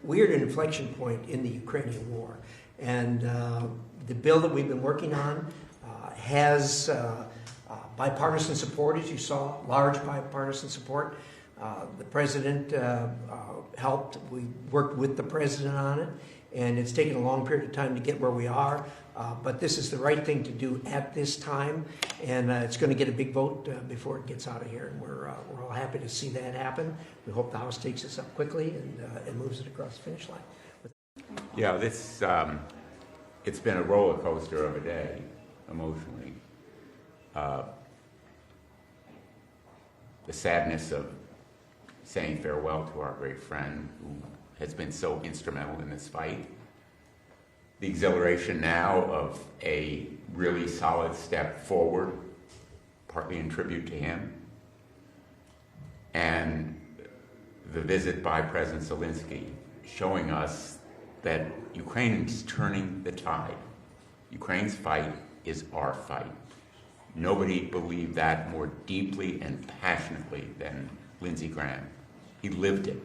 We're at an inflection point in the Ukrainian war, and the bill that we've been working on has bipartisan support, as you saw, large bipartisan support. The president helped. We worked with the president on it, and it's taken a long period of time to get where we are. But this is the right thing to do at this time, and it's going to get a big vote before it gets out of here. And we're all happy to see that happen. We hope the House takes this up quickly and moves it across the finish line. Yeah, this it's been a roller coaster of a day, emotionally. The sadness of saying farewell to our great friend who has been so instrumental in this fight. The exhilaration now of a really solid step forward, partly in tribute to him, and the visit by President Zelenskyy showing us that Ukraine is turning the tide. Ukraine's fight is our fight. Nobody believed that more deeply and passionately than Lindsey Graham. He lived it.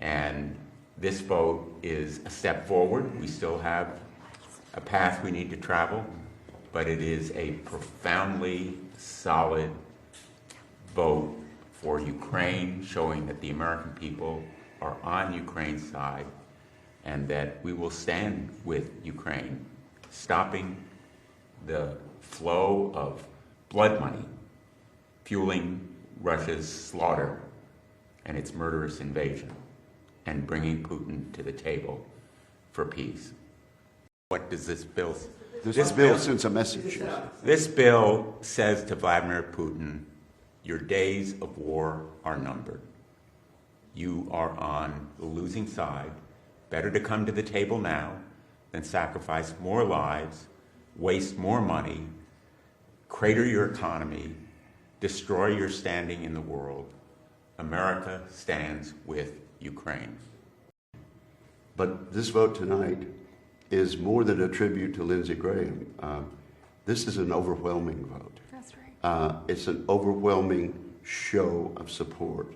And this vote is a step forward. We still have a path we need to travel, but it is a profoundly solid vote for Ukraine, showing that the American people are on Ukraine's side and that we will stand with Ukraine, stopping the flow of blood money, fueling Russia's slaughter and its murderous invasion, and bringing Putin to the table for peace. What does this bill say? This bill sends a message. This bill says to Vladimir Putin, your days of war are numbered. You are on the losing side. Better to come to the table now than sacrifice more lives, waste more money, crater your economy, destroy your standing in the world. America stands with Ukraine. But this vote tonight is more than a tribute to Lindsey Graham. This is an overwhelming vote. That's right. It's an overwhelming show of support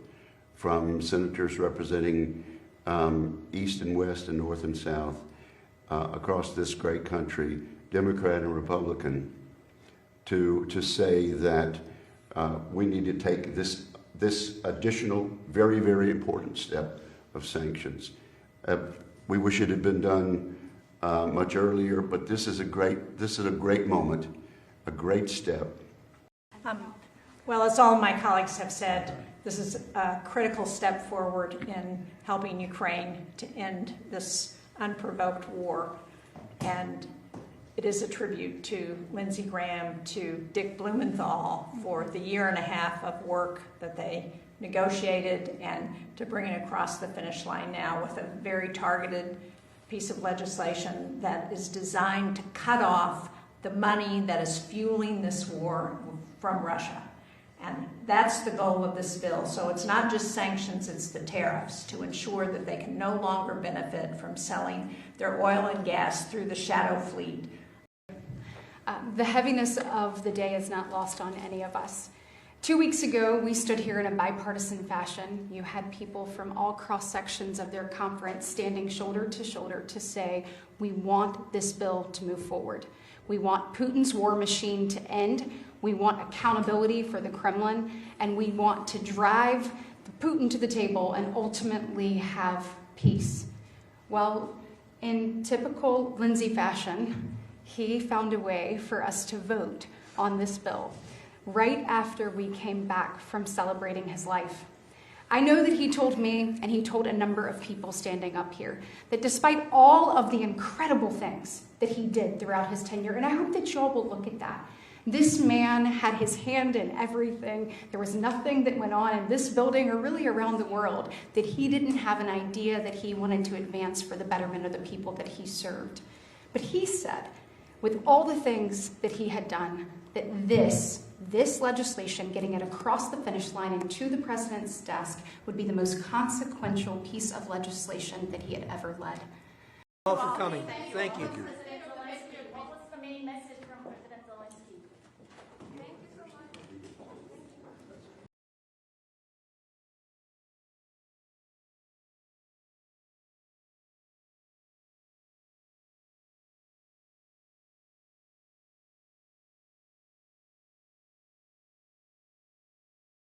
from senators representing East and West and North and South across this great country, Democrat and Republican, to say that we need to take this additional, very, very important step of sanctions. We wish it had been done much earlier, but this is a great moment, a great step. Well, as all of my colleagues have said, this is a critical step forward in helping Ukraine to end this unprovoked war. And it is a tribute to Lindsey Graham, to Dick Blumenthal for the year and a half of work that they negotiated and to bring it across the finish line now with a very targeted piece of legislation that is designed to cut off the money that is fueling this war from Russia. And that's the goal of this bill. So it's not just sanctions, it's the tariffs to ensure that they can no longer benefit from selling their oil and gas through the shadow fleet. The heaviness of the day is not lost on any of us. 2 weeks ago, we stood here in a bipartisan fashion. You had people from all cross sections of their conference standing shoulder to say, we want this bill to move forward. We want Putin's war machine to end. We want accountability for the Kremlin, and we want to drive Putin to the table and ultimately have peace. Well, in typical Lindsey fashion, he found a way for us to vote on this bill right after we came back from celebrating his life. I know that he told me, and he told a number of people standing up here, that despite all of the incredible things that he did throughout his tenure, and I hope that y'all will look at that, this man had his hand in everything. There was nothing that went on in this building or really around the world that he didn't have an idea that he wanted to advance for the betterment of the people that he served. But he said, with all the things that he had done, that this legislation, getting it across the finish line and to the president's desk, would be the most consequential piece of legislation that he had ever led. All for coming. Thank you.